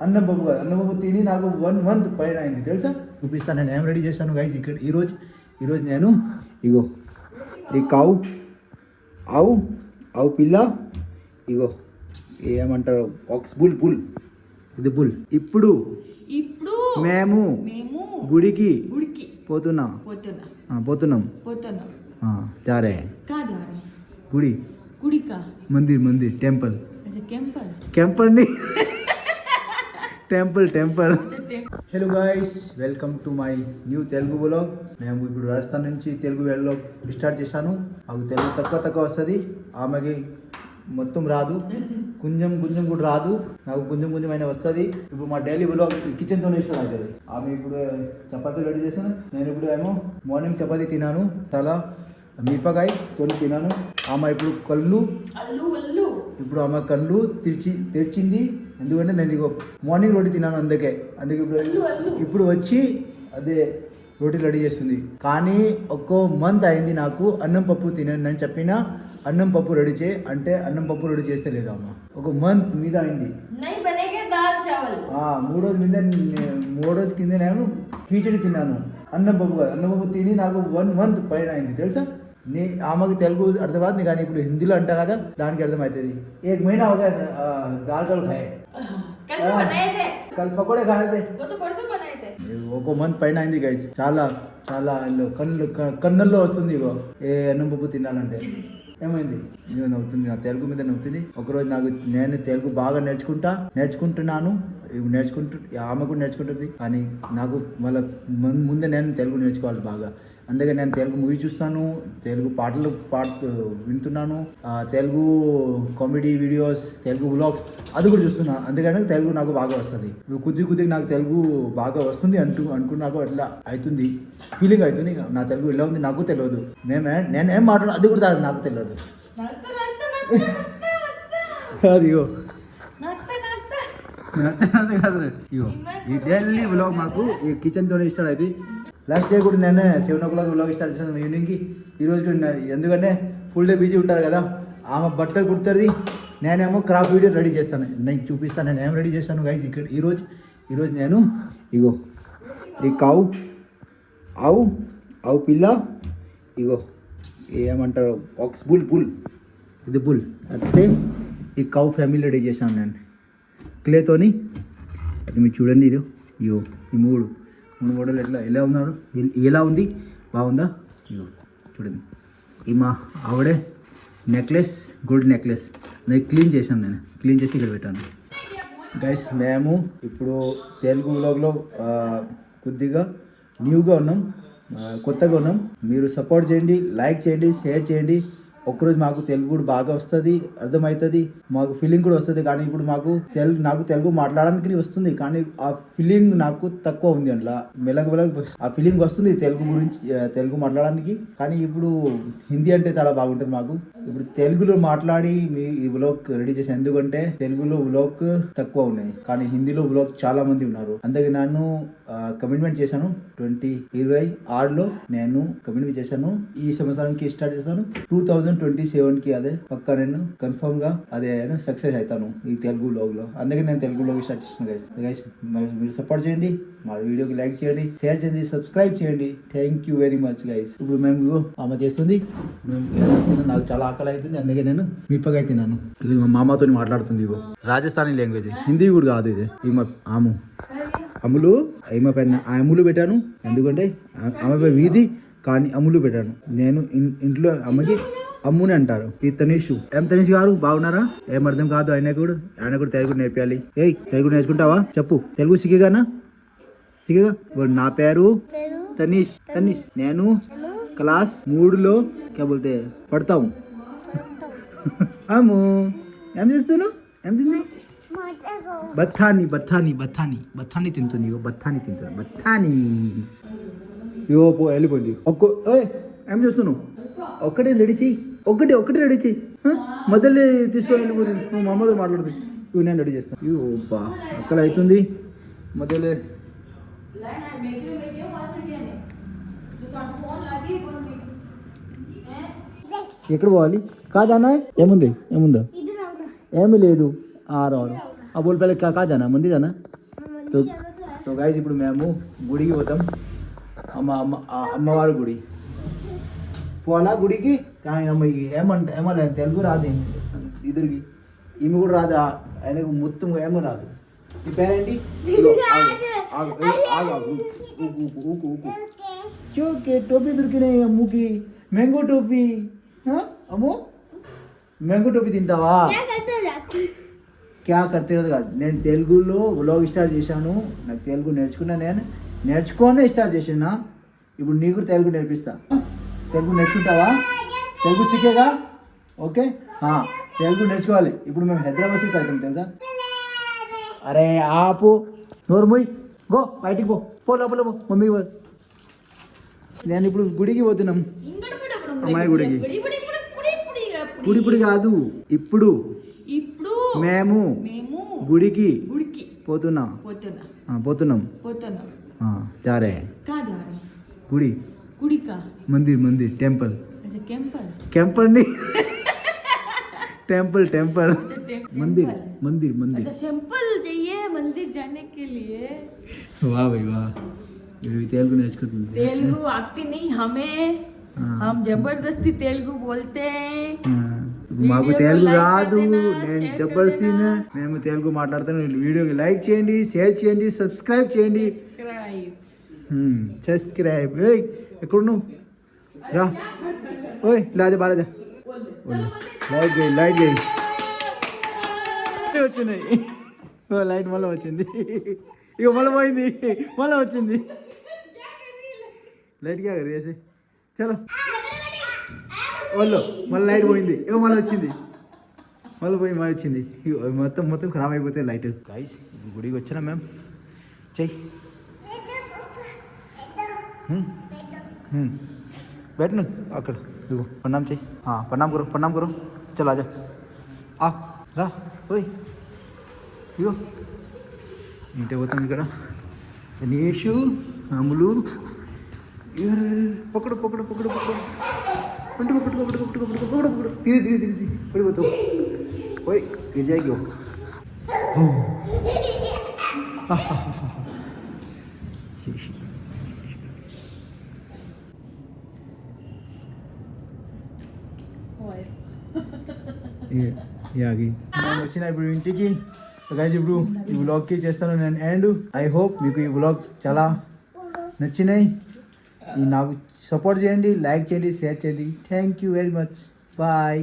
అన్నం పప్పు తిని నాకు 1 month పైన అయింది తెలుసా. చూపిస్తాను నేను ఏం రెడీ చేశాను గైస్. ఇక్కడ ఈరోజు నేను ఇగో ఈ ఆవు పిల్ల ఇగో ఏమంటారు బుల్ ఇది బుల్. ఇప్పుడు మేము గుడికి పోతున్నాం. జారే గుడి Mandir temple hello guys, welcome to my new Telugu vlog. మేము ఇప్పుడు రాజస్థాన్ నుంచి తెలుగు వ్లాగ్ స్టార్ట్ చేశాను. మాకు తెలుగు తక్కువ వస్తుంది, ఆమెకి మొత్తం రాదు, కొంచెం కూడా రాదు, నాకు కొంచెం అయినా వస్తుంది. ఇప్పుడు మా డైలీ వ్లాగ్ కిచెన్తోనే స్టార్ట్ అవుతుంది. ఆమె ఇప్పుడు చపాతీలు రెడీ చేశాను. నేను ఇప్పుడు ఏమో మార్నింగ్ చపాతీ తిన్నాను, చాలా మిరపకాయ తోని తిన్నాను. ఆమె ఇప్పుడు ఆమె కళ్ళు తెరిచింది, ఎందుకంటే నేను ఇగో మార్నింగ్ రోటీ తిన్నాను, అందుకే ఇప్పుడు వచ్చి అదే రోటీ రెడీ చేస్తుంది. కానీ ఒక్కో మంత్ అయింది నాకు అన్నం పప్పు తినని నేను చెప్పినా అన్నం పప్పు రెడీ చేయి అంటే అన్నం పప్పు రెడీ చేస్తే లేదు అమ్మ. ఒక మంత్ మీద అయింది. 3 రోజు కింద నేను కీచడి తిన్నాను. అన్నం పప్పు తిని నాకు 1 month పైన అయింది తెలుసా. ఆమెకి తెలుగు అర్థమవుతుంది, కానీ ఇప్పుడు హిందీలో అంటా కదా, దానికి అర్థమవుతుంది. एक महीना हो गया दाल चावल खाए, कल पकोड़े खाए थे, ఒక మంత్ పైన అయింది గైస్. చాలా కన్నుల్లో వస్తుంది ఇగో ఏ అన్నం పప్పు తినాలంటే. ఏమైంది నవ్వుతుంది, నా తెలుగు మీద నవ్వుతుంది. ఒకరోజు నేను తెలుగు బాగా నేర్చుకుంటున్నాను, ఆమె కూడా నేర్చుకుంటుంది. కానీ నాకు మళ్ళీ ముందే నేను తెలుగు నేర్చుకోవాలి బాగా. అందుకే నేను తెలుగు మూవీ చూస్తాను, తెలుగు పాటలు వింటున్నాను, Telugu comedy videos, Telugu vlogs అది కూడా చూస్తున్నాను. అందుకని తెలుగు నాకు బాగా వస్తుంది. కొద్దిగా నాకు తెలుగు బాగా వస్తుంది అనుకున్నాకు అట్లా అవుతుంది, ఫీలింగ్ అవుతుంది. నా తెలుగు ఎలా ఉంది నాకు తెలియదు, నేను ఏం మాట్లాడు అది కూడా నాకు తెలియదు. అయ్యో ఇగో ఈ డైలీ వ్లాగ్ మాకు ఈ కిచెన్తోనే స్టార్ట్ అవుతుంది. లాస్ట్ డే కూడా నేను 7 o'clock వ్లాగ్ స్టార్ట్ చేశాను ఈవినింగ్కి. ఈరోజు ఎందుకంటే ఫుల్ డే బిజీ ఉంటారు కదా, ఆమె బట్టలు కుడుతుంది, నేనేమో క్రాఫ్ట్ వీడియో రెడీ చేస్తాను. నేను చూపిస్తాను నేను ఏం రెడీ చేస్తాను గైస్. ఇక్కడ ఈరోజు నేను ఇగో ఈ ఆవు పిల్ల ఇగో ఏమంటారు బుల్ ఇది బుల్ అయితే ఈ కౌ ఫ్యామిలీ రెడీ చేశాను నేను క్లేతోని. అది మీరు చూడండి, ఇగో ఈ మూడు మోడల్ ఎలా ఉన్నారు, ఎలా ఉంది, బాగుందా? ఇగో చూడండి, ఈ మా ఆవిడే గోల్డ్ నెక్లెస్ నేను క్లీన్ చేసి ఇక్కడ పెట్టాను గైస్. మేము ఇప్పుడు తెలుగు వ్లాగ్లో కొద్దిగా న్యూగా ఉన్నాం, కొత్తగా ఉన్నాం. మీరు సపోర్ట్ చేయండి, లైక్ చేయండి, షేర్ చేయండి. ఒక్కరోజు మాకు తెలుగు కూడా బాగా వస్తుంది, అర్థమవుతుంది, మాకు ఫీలింగ్ కూడా వస్తుంది. కానీ ఇప్పుడు నాకు తెలుగు మాట్లాడడానికి వస్తుంది, కానీ ఆ ఫీలింగ్ నాకు తక్కువ ఉంది. అట్లా మెల్లగా ఆ ఫీలింగ్ వస్తుంది తెలుగు మాట్లాడడానికి. కానీ ఇప్పుడు హిందీ అంటే చాలా బాగుంటుంది మాకు. ఇప్పుడు తెలుగులో మాట్లాడి ఈ వ్లాగ్ రెడీ చేశాను, ఎందుకంటే తెలుగులో వ్లాగ్ తక్కువ ఉన్నాయి, కానీ హిందీలో వ్లాగ్ చాలా మంది ఉన్నారు. అందుకే నేను కమిట్మెంట్ చేశాను 2026లో నేను కమిట్మెంట్ చేశాను. ఈ సంవత్సరానికి స్టార్ట్ చేశాను 2027కి. అదే పక్కా నేను కన్ఫర్మ్ గా అదే సక్సెస్ అవుతాను ఈ తెలుగు వ్లాగ్ లో. అందుకే నేను తెలుగు వ్లాగ్ స్టార్ట్ చేశాను గైస్. మీరు సపోర్ట్ చేయండి, మా వీడియోకి లైక్ చేయండి, షేర్ చేయండి, సబ్స్క్రైబ్ చేయండి. Thank you very much guys. ఇప్పుడు మేము ఆమె చేస్తుంది, నాకు చాలా ఆకలి అవుతుంది, అందుకే నేను మిప్పగా తిన్నాను. ఇది మా మామతో మాట్లాడుతుంది. ఇగో రాజస్థానీ లాంగ్వేజ్, హిందీ కూడా కాదు ఇది. అమ్ములు పెట్టాను, ఎందుకంటే ఆమె వీధి కానీ అమ్ములు పెట్టాను. నేను ఇంట్లో అమ్మకి అమ్ముని అంటారు. ఈ తనీష్ గారు బాగున్నారా? ఏం అర్థం కాదు ఆయన కూడా తెలుగు నేర్పాలి. తెలుగు నేర్చుకుంటావా? చెప్పు, తెలుగు సిగ్గేగా? నా పేరు తనీష్. నేను క్లాస్ 3లో పడతాము. అమ్ము ఏం చేస్తాను? ఏం తింది? బఠానీ తింటుంది. బఠానీ ఇవో వెళ్ళిపోయింది. ఏం చేస్తున్నావు? ఒక్కటే రెడీ చెయ్యి, ఒకటి రెడీ చెయ్యి. మొదలు తీసుకొని వెళ్ళిపోతుంది. నువ్వు మా అమ్మతో మాట్లాడుతుంది. ఇవి నేను రెడీ చేస్తాను. ఇవో బా అక్కడ అవుతుంది. మొదలే ఎక్కడ పోవాలి? కాదన్నా ఏముందా? ఏమీ లేదు. 6 अब बोल पहले कहाँ जाना मंदिर जाना तो गाइस ఇప్పుడు మేము గుడికి పోతాం అమ్మవారి గుడి పోవాలా గుడికి కానీ అమ్మ ఏమలే తెలుగు రాదు ఇద్దరికి ఈమె కూడా రాదు ఆయనకు మొత్తం ఏమో రాదు ఈ పేరేంటి ఓకే టోపీ దొరికినాయి అమ్ముకి మ్యాంగో టోపీ అమ్ము మ్యాంగో టోపీ తింటావా క్యా కర్తే కాదు నేను తెలుగులో వ్లాగ్ స్టార్ట్ చేశాను నాకు తెలుగు నేర్చుకున్నా నేను నేర్చుకొని స్టార్ట్ చేసినా ఇప్పుడు నీకు తెలుగు నేర్పిస్తా తెలుగు నేర్చుకుంటావా తెలుగు సిక్కేగా ఓకే తెలుగు నేర్చుకోవాలి ఇప్పుడు మేము హైదరాబాద్ సిక్ అవుతాం తెలుసా అరే ఆపు నోరు మూయ్ గో బయటికి పో లోపల పో మమ్మీ నేను ఇప్పుడు గుడికి పోతున్నాం అమ్మాయి గుడికి గుడి కాదు ఇప్పుడు మేము గుడికి పోతున్నాం जा रहे हैं गुड़ी का मंदिर टेम्पल कैंपर नहीं टेम्पल मंदिर सिंपल चाहिए मंदिर जाने के लिए वाह भाई वाह तेलुगु నేర్చుకుంటుంది तेलुगु आती नहीं हमें हम जबरदस्ती तेलुगु बोलते हैं మాకు తెలుగు రాదు నేను జబర్దస్త్ మేము తెలుగు మాట్లాడతాను వీడియోకి లైక్ చేయండి షేర్ చేయండి సబ్స్క్రైబ్ చేయండి సబ్స్క్రైబ్ ఎక్కడున్నావు రా ఓయ్ లాజా బాలాజా లైట్ చేయి వచ్చినాయి లైట్ మళ్ళీ వచ్చింది ఇక మళ్ళీ పోయింది మళ్ళీ వచ్చింది లైట్ క్యా కరీ ऐसे చలో వాళ్ళు మళ్ళీ లైట్ పోయింది ఇక మళ్ళీ వచ్చింది మళ్ళీ వచ్చింది మొత్తం ఖరాబ్ అయిపోతే లైట్ గైస్ గుడికి వచ్చినా మ్యామ్ చెయ్యి बैठना अక్కడ देखो प्रणाम चाहिए हाँ प्रणाम करो चल आजा आ रा ओए ఇగో ఇంటే పోతాం ఇక్కడ నీషు అమ్ములు పकड़ो धीरे पड़िपोताవు ओए गिर जाएगी वो వచ్చిన ఇప్పుడు ఇంటికి గైస్ ఇప్పుడు ఈ వ్లాగ్కి చేస్తాను నేను అండ్ ఐ హోప్ మీకు ఈ వ్లాగ్ చాలా నచ్చినాయి నాకు సపోర్ట్ చేయండి లైక్ చేయండి షేర్ చేయండి thank you very much bye